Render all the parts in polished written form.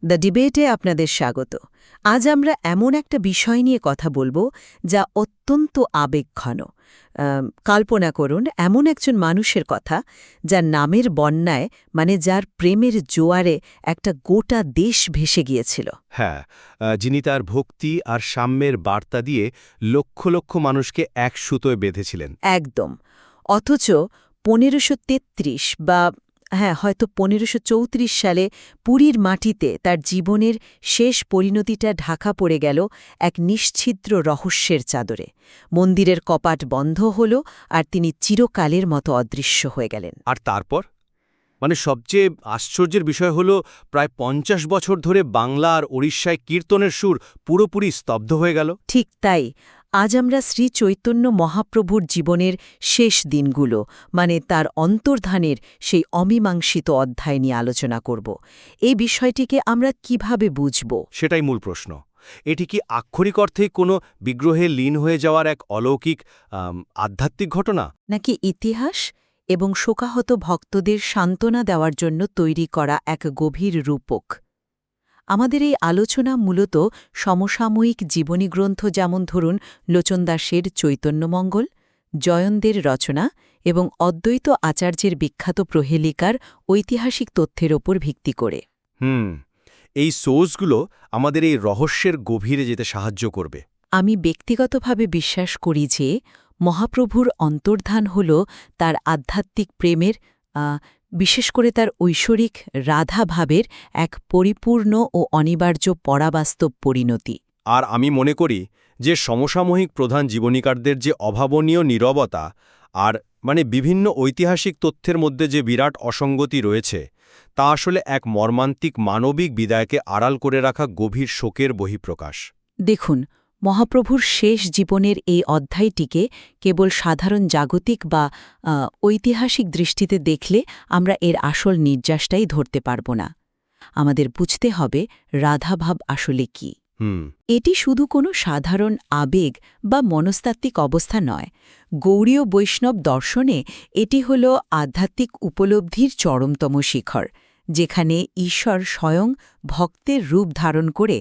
The ডিবেটে আপনাদের স্বাগত। আজ আমরা এমন একটা বিষয় নিয়ে কথা বলবো যা অত্যন্ত আবেগঘন। কল্পনা করুন এমন একজন মানুষের কথা যার নামের বন্যায় যার প্রেমের জোয়ারে একটা গোটা দেশ ভেসে গিয়েছিল। হ্যাঁ, যিনি তার ভক্তি আর সাম্যের বার্তা দিয়ে লক্ষ লক্ষ মানুষকে এক সুতোয় বেঁধেছিলেন। একদম। অথচ ১৫৩৩ বা হয়তো ১৫৩৪ সালে পুরীর মাটিতে তার জীবনের শেষ পরিণতিটা ঢাকা পড়ে গেল এক নিশ্ছিদ্র রহস্যের চাদরে। মন্দিরের কপাট বন্ধ হল আর তিনি চিরকালের মতো অদৃশ্য হয়ে গেলেন। আর তারপর সবচেয়ে আশ্চর্যের বিষয় হল প্রায় ৫০ বছর ধরে বাংলা আর ওড়িশায় কীর্তনের সুর পুরোপুরি স্তব্ধ হয়ে গেল। ঠিক তাই আজ আমরা শ্রী চৈতন্য মহাপ্রভুর জীবনের শেষ দিনগুলো তার অন্তর্ধানের সেই অমীমাংসিত অধ্যায় নিয়ে আলোচনা করব। এই বিষয়টিকে আমরা কিভাবে বুঝব? সেটাই মূল প্রশ্ন। এটি কি আক্ষরিক অর্থেই কোনো বিগ্রহে লীন হয়ে যাওয়ার এক অলৌকিক আধ্যাত্মিক ঘটনা, নাকি ইতিহাস এবং শোকাহত ভক্তদের সান্ত্বনা দেওয়ার জন্য তৈরি করা এক গভীর রূপক? আমাদের এই আলোচনা মূলত সমসাময়িক জীবনী গ্রন্থ, যেমন ধরুন লোচন দাসের চৈতন্যমঙ্গল, জয়ন্তের রচনা এবং অদ্বৈত আচার্যের বিখ্যাত প্রহেলিকার ঐতিহাসিক তথ্যের ওপর ভিত্তি করে। এই সোর্সগুলো আমাদের এই রহস্যের গভীরে যেতে সাহায্য করবে। আমি ব্যক্তিগতভাবে বিশ্বাস করি যে মহাপ্রভুর অন্তর্ধান হল তার আধ্যাত্মিক প্রেমের, বিশেষ করে তার ঐশ্বরিক রাধাভাবের এক পরিপূর্ণ ও অনিবার্য পরাবাস্তব পরিণতি। আর আমি মনে করি যে সমসাময়িক প্রধান জীবনীকারদের যে অভাবনীয় নীরবতা আর বিভিন্ন ঐতিহাসিক তথ্যের মধ্যে যে বিরাট অসঙ্গতি রয়েছে, তা আসলে এক মর্মান্তিক মানবিক বিদায়কে আড়াল করে রাখা গভীর শোকের বহিঃপ্রকাশ। দেখুন, মহাপ্রভুর শেষ জীবনের এই অধ্যায়টিকে কেবল সাধারণ জাগতিক বা ঐতিহাসিক দৃষ্টিতে দেখলে আমরা এর আসল নির্যাসটাই ধরতে পারব না। আমাদের বুঝতে হবে রাধাভাব আসলে কি। এটি শুধু কোনো সাধারণ আবেগ বা মনস্তাত্ত্বিক অবস্থা নয়। গৌড়ীয় বৈষ্ণব দর্শনে এটি হল আধ্যাত্মিক উপলব্ধির চরমতম শিখর, যেখানে ঈশ্বর স্বয়ং ভক্তের রূপ ধারণ করে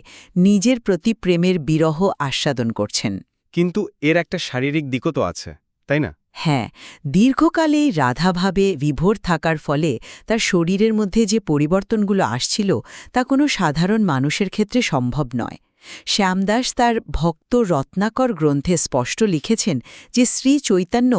নিজের প্রতি প্রেমের বিরহ আস্বাদন করছেন। কিন্তু এর একটা শারীরিক দিকও তো আছে, তাই না? হ্যাঁ, দীর্ঘকালে এই রাধাভাবে বিভোর থাকার ফলে তার শরীরের মধ্যে যে পরিবর্তনগুলো আসছিল তা কোনো সাধারণ মানুষের ক্ষেত্রে সম্ভব নয়। শ্যামদাস তার ভক্ত রত্নাকর গ্রন্থে স্পষ্ট লিখেছেন যে শ্রী চৈতন্য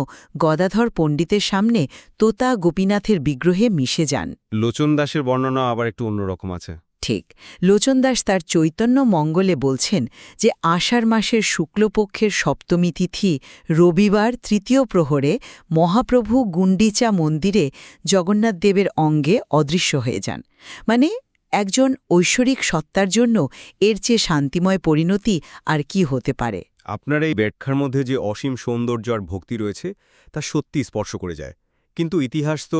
গদাধর পণ্ডিতের সামনে তোতা গোপীনাথের বিগ্রহে মিশে যান। লোচন দাসের বর্ণনা আবার একটু অন্যরকম আছে। ঠিক, লোচন দাস তার চৈতন্য মঙ্গলে বলছেন যে আষাঢ় মাসের শুক্লপক্ষের সপ্তমী তিথি রবিবার তৃতীয় প্রহরে মহাপ্রভু গুন্ডিচা মন্দিরে জগন্নাথ দেবের অঙ্গে অদৃশ্য হয়ে যান। একজন ঐশ্বরিক সত্তার জন্য এর চেয়ে শান্তিময় পরিণতি আর কি হতে পারে? আপনার এই ব্যাখ্যার মধ্যে যে অসীম সৌন্দর্য আর ভক্তি রয়েছে তা সত্যি স্পর্শ করে যায়। কিন্তু ইতিহাস তো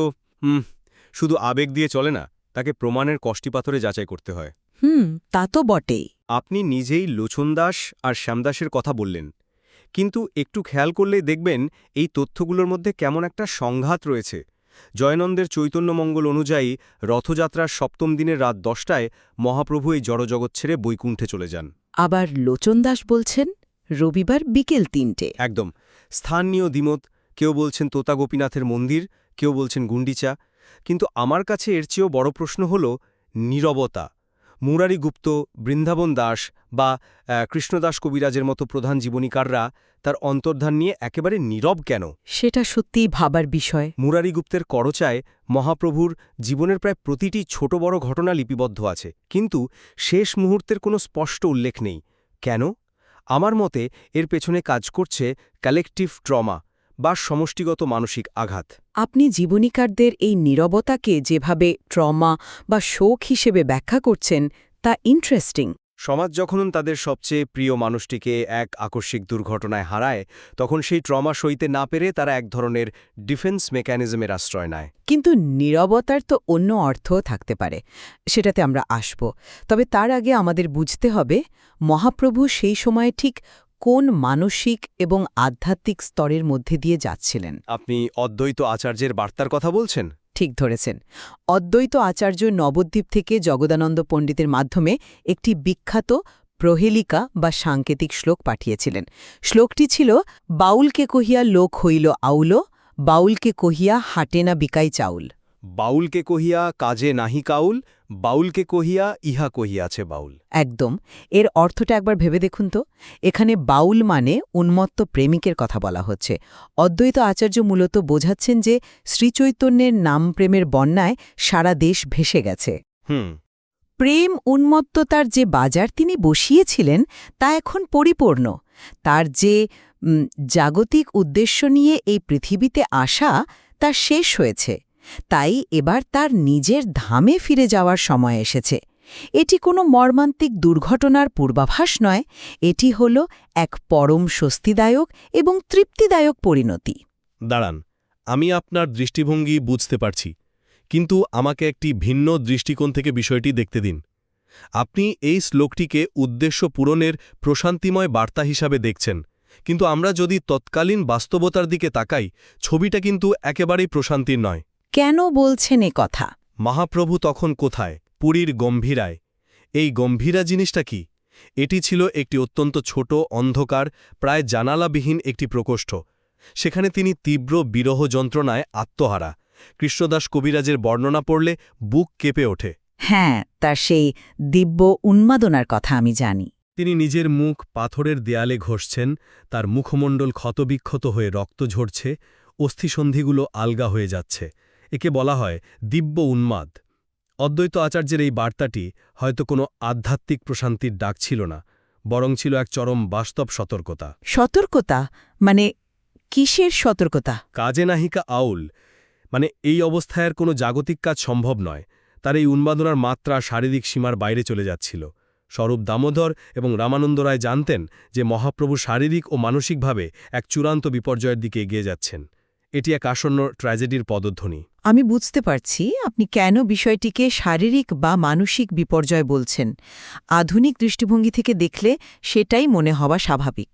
শুধু আবেগ দিয়ে চলে না, তাকে প্রমাণের কষ্টিপাথরে যাচাই করতে হয়। তা তো বটেই। আপনি নিজেই লোচন দাস আর শ্যামদাসের কথা বললেন, কিন্তু একটু খেয়াল করলেই দেখবেন এই তথ্যগুলোর মধ্যে কেমন একটা সংঘাত রয়েছে। জয়নন্দের চৈতন্যমঙ্গল অনুযায়ী রথযাত্রার সপ্তম দিনের রাত 10টায় মহাপ্রভু এই জড়জগৎ ছেড়ে বৈকুণ্ঠে চলে যান। আবার লোচন দাস বলছেন রবিবার বিকেল 3টে। একদম স্থানীয় দ্বিমত, কেউ বলছেন তোতা গোপীনাথের মন্দির, কেউ বলছেন গুন্ডিচা। কিন্তু আমার কাছে এর চেয়েও বড় প্রশ্ন হল নীরবতা। মুরারি গুপ্ত, বৃন্দাবন দাস বা কৃষ্ণদাস কবিরাজের মতো প্রধান জীবনীকাররা তার অন্তর্ধান নিয়ে একেবারে নীরব কেন? সেটা সত্যিই ভাবার বিষয়। মুরারি গুপ্তের করচায় মহাপ্রভুর জীবনের প্রায় প্রতিটি ছোট বড় ঘটনা লিপিবদ্ধ আছে, কিন্তু শেষ মুহূর্তের কোনো স্পষ্ট উল্লেখ নেই। কেন? আমার মতে এর পেছনে কাজ করছে কালেকটিভ ট্রমা বা সমষ্টিগত মানসিক আঘাত। আপনি জীবনীকারদের এই নীরবতাকে যেভাবে ট্রমা বা শোক হিসেবে ব্যাখ্যা করছেন তা ইন্টারেস্টিং। সমাজ যখন তাদের সবচেয়ে প্রিয় মানুষটিকে এক আকস্মিক দুর্ঘটনায় হারায়, তখন সেই ট্রমা সইতে না পেরে তারা এক ধরনের ডিফেন্স মেকানিজমের আশ্রয় নেয়। কিন্তু নীরবতার তো অন্য অর্থও থাকতে পারে, সেটাতে আমরা আসব। তবে তার আগে আমাদের বুঝতে হবে মহাপ্রভু সেই সময়ে ঠিক কোন মানসিক এবং আধ্যাত্মিক স্তরের মধ্যে দিয়ে যাচ্ছিলেন। আপনি অদ্বৈত আচার্যের বার্তার কথা বলছেন? ঠিক ধরেছেন। অদ্বৈত আচার্য নবদ্বীপ থেকে জগদানন্দ পণ্ডিতের মাধ্যমে একটি বিখ্যাত প্রহেলিকা বা সাংকেতিক শ্লোক পাঠিয়েছিলেন। শ্লোকটি ছিল, বাউলকে কহিয়া লোক হইল আউল, বাউলকে কহিয়া হাটে না বিকাই চাউল। বাউলকে কহিয়া কাজে নাহি কাউল, বাউলকে কহিয়া ইহা কহিয়াছে বাউল। একদম। এর অর্থটা একবার ভেবে দেখুন তো। এখানে বাউল মানে উন্মত্ত প্রেমিকের কথা বলা হচ্ছে। অদ্বৈত আচার্য মূলত বোঝাচ্ছেন যে শ্রীচৈতন্যের নাম প্রেমের বন্যায় সারা দেশ ভেসে গেছে। প্রেম উন্মত্ততার যে বাজার তিনি বসিয়েছিলেন তা এখন পরিপূর্ণ। তার যে জাগতিক উদ্দেশ্য নিয়ে এই পৃথিবীতে আসা তা শেষ হয়েছে। তাই এবার তার নিজের ধামে ফিরে যাওয়ার সময় এসেছে। এটি কোনো মর্মান্তিক দুর্ঘটনার পূর্বাভাস নয়, এটি হল এক পরম স্বস্তিদায়ক এবং তৃপ্তিদায়ক পরিণতি। দাঁড়ান, আমি আপনার দৃষ্টিভঙ্গি বুঝতে পারছি, কিন্তু আমাকে একটি ভিন্ন দৃষ্টিকোণ থেকে বিষয়টি দেখতে দিন। আপনি এই শ্লোকটিকে উদ্দেশ্য পূরণের প্রশান্তিময় বার্তা হিসাবে দেখছেন, কিন্তু আমরা যদি তৎকালীন বাস্তবতার দিকে তাকাই, ছবিটা কিন্তু একেবারেই প্রশান্তির নয়। কেন বলছেন এ কথা? মহাপ্রভু তখন কোথায়? পুরীর গম্ভীরায়। এই গম্ভীরা জিনিসটা কি? এটি ছিল একটি অত্যন্ত ছোট, অন্ধকার, প্রায় জানালাবিহীন একটি প্রকোষ্ঠ। সেখানে তিনি তীব্র বিরহ যন্ত্রণায় আত্মহারা। কৃষ্ণদাস কবিরাজের বর্ণনা পড়লে বুক কেঁপে ওঠে। হ্যাঁ, তার সেই দিব্য উন্মাদনার কথা আমি জানি। তিনি নিজের মুখ পাথরের দেয়ালে ঘষছেন, তার মুখমণ্ডল ক্ষতবিক্ষত হয়ে রক্ত ঝরছে, অস্থিসন্ধিগুলো আলগা হয়ে যাচ্ছে। একে বলা হয় দিব্য উন্মাদ। অদ্বৈত আচার্যের এই বার্তাটি হয়তো কোনো আধ্যাত্মিক প্রশান্তির ডাক ছিল না, বরং ছিল এক চরম বাস্তব সতর্কতা। সতর্কতা মানে কিসের সতর্কতা? কাজে নাহিকা আউল, মানে এই অবস্থায় আর কোনো জাগতিক কাজ সম্ভব নয়। তার এই উন্মাদনার মাত্রা শারীরিক সীমার বাইরে চলে যাচ্ছিল। স্বরূপ দামোদর এবং রামানন্দ রায় জানতেন যে মহাপ্রভু শারীরিক ও মানসিকভাবে এক চূড়ান্ত বিপর্যয়ের দিকে এগিয়ে যাচ্ছেন। এটি এক আসন্ন ট্র্যাজেডির পদধ্বনি। আমি বুঝতে পারছি আপনি কেন বিষয়টিকে শারীরিক বা মানসিক বিপর্যয় বলছেন। আধুনিক দৃষ্টিভঙ্গি থেকে দেখলে সেটাই মনে হওয়া স্বাভাবিক।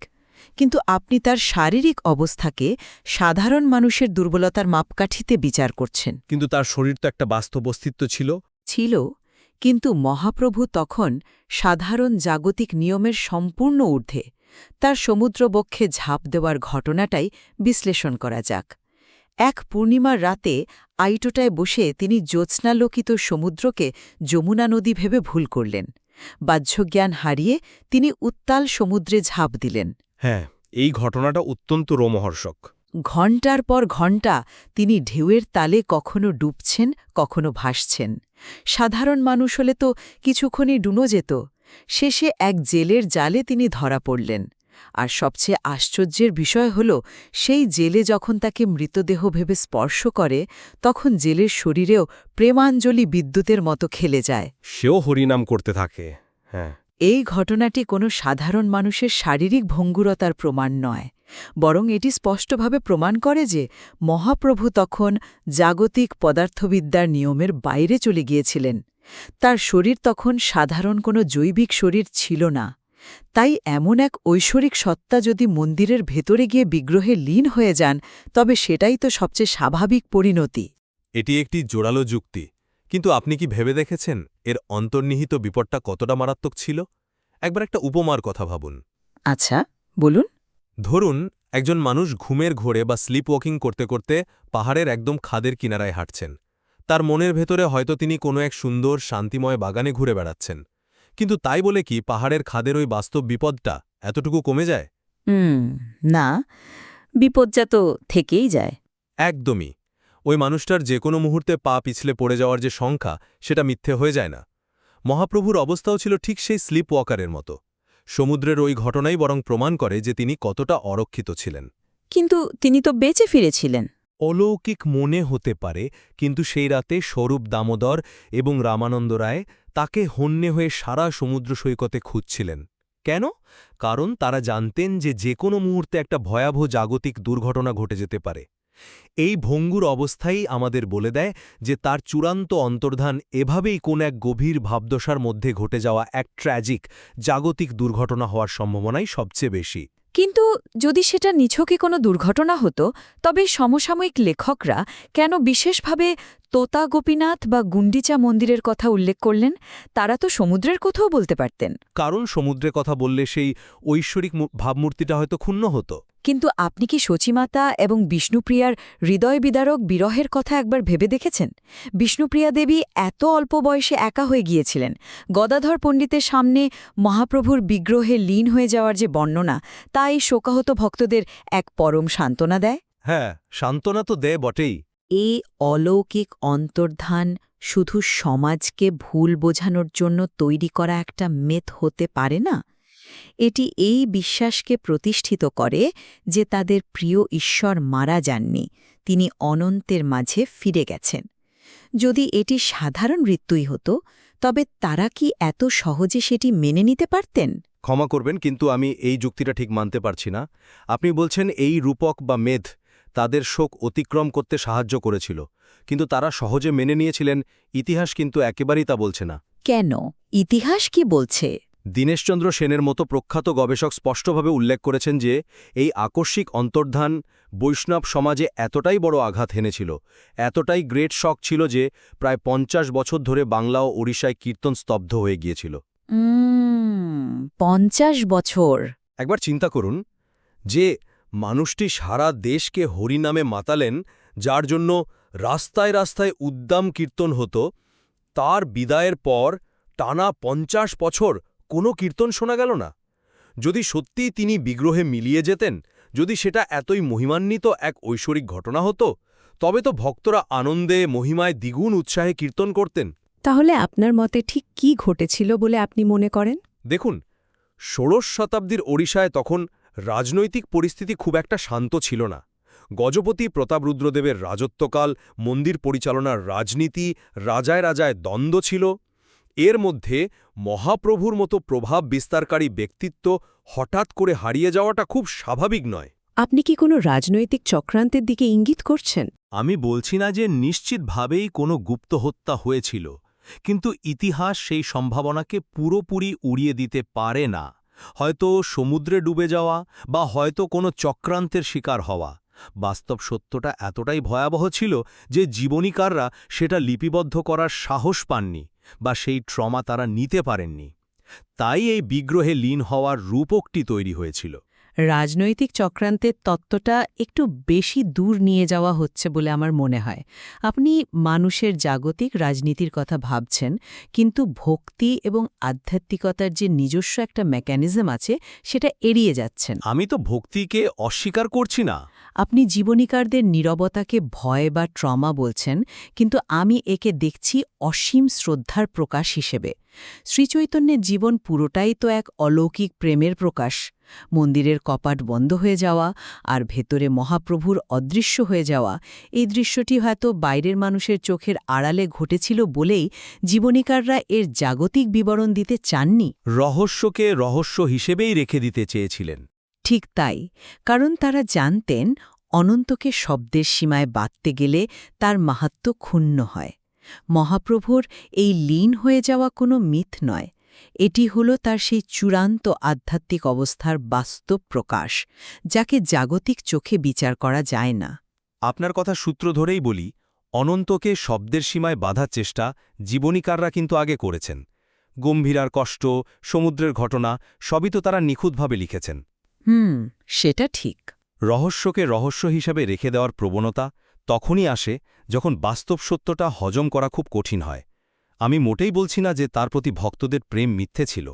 কিন্তু আপনি তার শারীরিক অবস্থাকে সাধারণ মানুষের দুর্বলতার মাপকাঠিতে বিচার করছেন। কিন্তু তার শরীর তো একটা বাস্তব অস্তিত্ব ছিল, কিন্তু মহাপ্রভু তখন সাধারণ জাগতিক নিয়মের সম্পূর্ণ ঊর্ধ্বে। তার সমুদ্রবক্ষে ঝাঁপ দেওয়ার ঘটনাটাই বিশ্লেষণ করা যাক। এক পূর্ণিমার রাতে আইটোটায় বসে তিনি জ্যোৎস্নালোকিত সমুদ্রকে যমুনা নদী ভেবে ভুল করলেন। বাহ্যজ্ঞান হারিয়ে তিনি উত্তাল সমুদ্রে ঝাঁপ দিলেন। হ্যাঁ, এই ঘটনাটা অত্যন্ত রোমহর্ষক। ঘণ্টার পর ঘণ্টা তিনি ঢেউয়ের তালে কখনো ডুবছেন, কখনো ভাসছেন। সাধারণ মানুষ হলে তো কিছুক্ষণই ডুনো যেত। শেষে এক জেলের জালে তিনি ধরা পড়লেন। আর সবচেয়ে আশ্চর্যের বিষয় হল, সেই জেলে যখন তাকে মৃতদেহ ভেবে স্পর্শ করে, তখন জেলের শরীরেও প্রেমাঞ্জলি বিদ্যুতের মতো খেলে যায়। সেও হরিনাম করতে থাকে। হ্যাঁ, এই ঘটনাটি কোনো সাধারণ মানুষের শারীরিক ভঙ্গুরতার প্রমাণ নয়, বরং এটি স্পষ্টভাবে প্রমাণ করে যে মহাপ্রভু তখন জাগতিক পদার্থবিদ্যার নিয়মের বাইরে চলে গিয়েছিলেন। তার শরীর তখন সাধারণ কোনো জৈবিক শরীর ছিল না। তাই এমন এক ঐশ্বরিক সত্তা যদি মন্দিরের ভেতরে গিয়ে বিগ্রহে লীন হয়ে যান, তবে সেটাই তো সবচেয়ে স্বাভাবিক পরিণতি। এটি একটি জোরালো যুক্তি, কিন্তু আপনি কি ভেবে দেখেছেন এর অন্তর্নিহিত বিপদটা কতটা মারাত্মক ছিল? একবার একটা উপমার কথা ভাবুন। আচ্ছা, বলুন। ধরুন, একজন মানুষ ঘুমের ঘোরে বা স্লিপ ওয়াকিং করতে করতে পাহাড়ের একদম খাদের কিনারায় হাঁটছেন। তার মনের ভেতরে হয়তো তিনি কোনো এক সুন্দর শান্তিময় বাগানে ঘুরে বেড়াচ্ছেন। কিন্তু তাই বলে কি পাহাড়ের খাদের ওই বাস্তব বিপদটা এতটুকু কমে যায়? না, বিপজ্জা তো থেকেই যায়। একদমই। ওই মানুষটার যে কোনো মুহূর্তে পা পিছলে পড়ে যাওয়ার যে সংখ্যা, সেটা মিথ্যে হয়ে যায় না। মহাপ্রভুর অবস্থাও ছিল ঠিক সেই স্লিপ ওয়াকারের মতো। সমুদ্রের ওই ঘটনাই বরং প্রমাণ করে যে তিনি কতটা অরক্ষিত ছিলেন। কিন্তু তিনি তো বেঁচে ফিরেছিলেন। অলৌকিক মনে হতে পারে, কিন্তু সেই রাতে স্বরূপ দামোদর এবং রামানন্দ রায় তাকে হন্যে হয়ে সারা সমুদ্র সৈকতে খুঁজছিলেন। কেন? কারণ তারা জানতেন যে কোনো মুহূর্তে একটা ভয়াবহ জাগতিক দুর্ঘটনা ঘটে যেতে পারে। এই ভঙ্গুর অবস্থাই আমাদের বলে দেয় যে তার চূড়ান্ত অন্তর্ধান এভাবেই কোন এক গভীর ভাবদশার মধ্যে ঘটে যাওয়া এক ট্র্যাজিক জাগতিক দুর্ঘটনা হওয়ার সম্ভাবনাই সবচেয়ে বেশি। কিন্তু যদি সেটা নিছকই কোনো দুর্ঘটনা হতো তবে সমসাময়িক লেখকরা কেন বিশেষভাবে তোতা গোপীনাথ বা গুন্ডিচা মন্দিরের কথা উল্লেখ করলেন? তারা তো সমুদ্রের কথাও বলতে পারতেন। কারণ সমুদ্রে কথা বললে সেই ঐশ্বরিক ভাবমূর্তিটা হয়তো ক্ষুণ্ণ হতো। কিন্তু আপনি কি সচিমাতা এবং বিষ্ণুপ্রিয়ার হৃদয়বিদারক বিরহের কথা একবার ভেবে দেখেছেন? বিষ্ণুপ্রিয়া দেবী এত অল্প বয়সে একা হয়ে গিয়েছিলেন। গদাধর পণ্ডিতের সামনে মহাপ্রভুর বিগ্রহে লীন হয়ে যাওয়ার যে বর্ণনা, তা এই শোকাহত ভক্তদের এক পরম সান্ত্বনা দেয়। হ্যাঁ, সান্ত্বনা তো দেয় বটেই। এই অলৌকিক অন্তর্ধান শুধু সমাজকে ভুল বোঝানোর জন্য তৈরি করা একটা মেথ হতে পারে না। এটি এই বিশ্বাসকে প্রতিষ্ঠিত করে যে তাদের প্রিয় ঈশ্বর মারা যাননি, তিনি অনন্তের মাঝে ফিরে গেছেন। যদি এটি সাধারণ মৃত্যুই হতো, তবে তারা কি এত সহজে সেটি মেনে নিতে পারতেন? ক্ষমা করবেন, কিন্তু আমি এই যুক্তিটা ঠিক মানতে পারছি না। আপনি বলছেন এই রূপক বা মেধ তাদের শোক অতিক্রম করতে সাহায্য করেছিল, কিন্তু তারা সহজে মেনে নিয়েছিলেন। ইতিহাস কিন্তু একেবারেই তা বলছে না। কেন? ইতিহাস কি বলছে? দীনেশচন্দ্র সেনের মতো প্রখ্যাত গবেষক স্পষ্টভাবে উল্লেখ করেছেন যে এই আকস্মিক অন্তর্ধান বৈষ্ণব সমাজে এতটাই বড় আঘাত হেনেছিল, এতটাই গ্রেট শক ছিল যে প্রায় ৫০ বছর ধরে বাংলা ও ওড়িশায় কীর্তন স্তব্ধ হয়ে গিয়েছিল। ৫০ বছর। একবার চিন্তা করুন যে মানুষটি সারা দেশকে হরিনামে মাতালেন, যার জন্য রাস্তায় রাস্তায় উদ্দাম কীর্তন হতো, তার বিদায়ের পর টানা ৫০ বছর কোনো কীর্তন শোনা গেল না। যদি সত্যিই তিনি বিগ্রহে মিলিয়ে যেতেন, যদি সেটা এতই মহিমান্বিত এক ঐশ্বরিক ঘটনা হতো, তবে তো ভক্তরা আনন্দে মহিমায় দ্বিগুণ উৎসাহে কীর্তন করতেন। তাহলে আপনার মতে ঠিক কি ঘটেছিল বলে আপনি মনে করেন? দেখুন, ১৬শ শতাব্দীর ওড়িশায় তখন রাজনৈতিক পরিস্থিতি খুব একটা শান্ত ছিল না। গজপতি প্রতাপরুদ্রদেবের রাজত্বকাল, মন্দির পরিচালনার রাজনীতি, রাজায় রাজায় দ্বন্দ্ব ছিল। এর মধ্যে মহাপ্রভুর মতো প্রভাব বিস্তারকারী ব্যক্তিত্ব হঠাৎ করে হারিয়ে যাওয়াটা খুব স্বাভাবিক নয়। আপনি কি কোনো রাজনৈতিক চক্রান্তের দিকে ইঙ্গিত করছেন? আমি বলছি না যে নিশ্চিতভাবেই কোনো গুপ্ত হত্যা হয়েছিল, কিন্তু ইতিহাস সেই সম্ভাবনাকে পুরোপুরি উড়িয়ে দিতে পারে না। হয়তো সমুদ্রে ডুবে যাওয়া বা হয়তো কোনো চক্রান্তের শিকার হওয়া। বাস্তব সত্যটা এতটাই ভয়াবহ ছিল যে জীবনীকাররা সেটা লিপিবদ্ধ করার সাহস পাননি বা সেই ট্রমা তারা নিতে পারেননি। তাই এই বিগ্রহে লীন হওয়ার রূপকটি তৈরি হয়েছিল। রাজনৈতিক চক্রান্তের তত্ত্বটা একটু বেশি দূর নিয়ে যাওয়া হচ্ছে বলে আমার মনে হয়। আপনি মানুষের জাগতিক রাজনীতির কথা ভাবছেন, কিন্তু ভক্তি এবং আধ্যাত্মিকতার যে নিজস্ব একটা মেকানিজম আছে সেটা এড়িয়ে যাচ্ছেন। আমি তো ভক্তিকে অস্বীকার করছি না। আপনি জীবনীকারদের নীরবতাকে ভয় বা ট্রমা বলছেন, কিন্তু আমি একে দেখছি অসীম শ্রদ্ধার প্রকাশ হিসেবে। শ্রীচৈতন্যের জীবন পুরোটাই তো এক অলৌকিক প্রেমের প্রকাশ। মন্দিরের কপাট বন্ধ হয়ে যাওয়া আর ভেতরে মহাপ্রভুর অদৃশ্য হয়ে যাওয়া, এই দৃশ্যটি হয়তো বাইরের মানুষের চোখের আড়ালে ঘটেছিল বলেই জীবনীকাররা এর জাগতিক বিবরণ দিতে চাননি। রহস্যকে রহস্য হিসেবেই রেখে দিতে চেয়েছিলেন। ঠিক তাই, কারণ তারা জানতেন অনন্তকে শব্দের সীমায় বাঁধতে গেলে তার মাহাত্ম্য ক্ষুণ্ণ হয়। মহাপ্রভুর এই লীন হয়ে যাওয়া কোনো মিথ নয়, এটি হল তার সেই চূড়ান্ত আধ্যাত্মিক অবস্থার বাস্তব প্রকাশ, যাকে জাগতিক চোখে বিচার করা যায় না। আপনার কথা সূত্র ধরেই বলি, অনন্তকে শব্দের সীমায় বাঁধার চেষ্টা জীবনীকাররা কিন্তু আগে করেছেন। গম্ভীরার কষ্ট, সমুদ্রের ঘটনা সবই তো তারা নিখুঁতভাবে লিখেছেন। সেটা ঠিক। রহস্যকে রহস্য হিসাবে রেখে দেওয়ার প্রবণতা তখনই আসে যখন বাস্তব সত্যটা হজম করা খুব কঠিন হয়। আমি মোটেই বলছি না যে তার প্রতি ভক্তদের প্রেম মিথ্যে ছিল,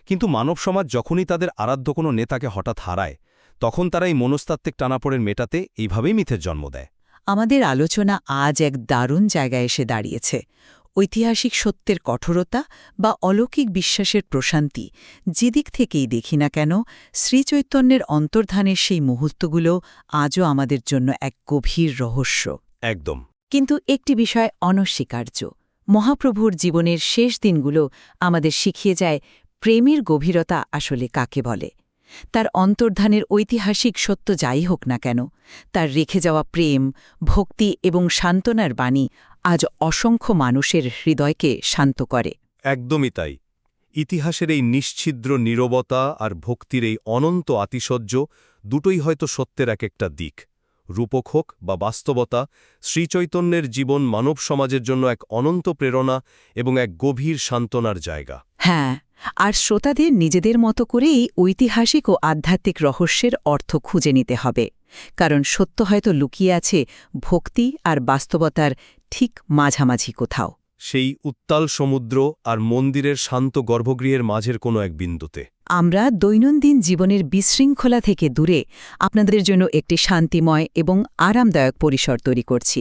কিন্তু মানব সমাজ যখনই তাদের আরাধ্য কোনো নেতাকে হঠাৎ হারায়, তখন তারা এই মনস্তাত্ত্বিক টানাপোড়েন মেটাতে এইভাবেই মিথ্যের জন্ম দেয়। আমাদের আলোচনা আজ এক দারুণ জায়গায় এসে দাঁড়িয়েছে। ঐতিহাসিক সত্যের কঠোরতা বা অলৌকিক বিশ্বাসের প্রশান্তি, যেদিক থেকেই দেখি না কেন, শ্রীচৈতন্যের অন্তর্ধানের সেই মুহূর্তগুলো আজও আমাদের জন্য এক গভীর রহস্য। একদম। কিন্তু একটি বিষয় অনস্বীকার্য, মহাপ্রভুর জীবনের শেষ দিনগুলো আমাদের শিখিয়ে যায় প্রেমের গভীরতা আসলে কাকে বলে। তার অন্তর্ধানের ঐতিহাসিক সত্য যাই হোক না কেন, তার রেখে যাওয়া প্রেম, ভক্তি এবং সান্ত্বনার বাণী আজ অসংখ্য মানুষের হৃদয়কে শান্ত করে। একদমই তাই। ইতিহাসের এই নিশ্ছিদ্র নীরবতা আর ভক্তির এই অনন্ত আতিশয্য দুটোই হয়তো সত্যের এক একটা দিক। রূপক হোক বা বাস্তবতা, শ্রীচৈতন্যের জীবন মানব সমাজের জন্য এক অনন্ত প্রেরণা এবং এক গভীর সান্ত্বনার জায়গা। হ্যাঁ, আর শ্রোতাদের নিজেদের মতো করে এই ঐতিহাসিক ও আধ্যাত্মিক রহস্যের অর্থ খুঁজে নিতে হবে, কারণ সত্য হয়তো লুকিয়ে আছে ভক্তি আর বাস্তবতার ঠিক মাঝামাঝি কোথাও। সেই উত্তাল সমুদ্র আর মন্দিরের শান্ত গর্ভগৃহের মাঝের কোনো এক বিন্দুতে। আমরা দৈনন্দিন জীবনের বিশৃঙ্খলা থেকে দূরে আপনাদের জন্য একটি শান্তিময় এবং আরামদায়ক পরিসর তৈরি করছি।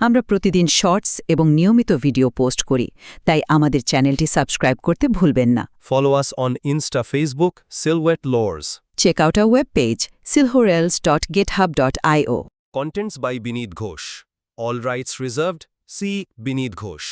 আমরা প্রতিদিন শর্টস এবং নিয়মিত ভিডিও পোস্ট করি, তাই আমাদের চ্যানেলটি সাবস্ক্রাইব করতে ভুলবেন না। Follow us on Insta, Facebook, Silhouette Lores. Check out our webpage, silhorels.github.io. Contents by Bineet Ghosh. All rights reserved. C. Bineet Ghosh.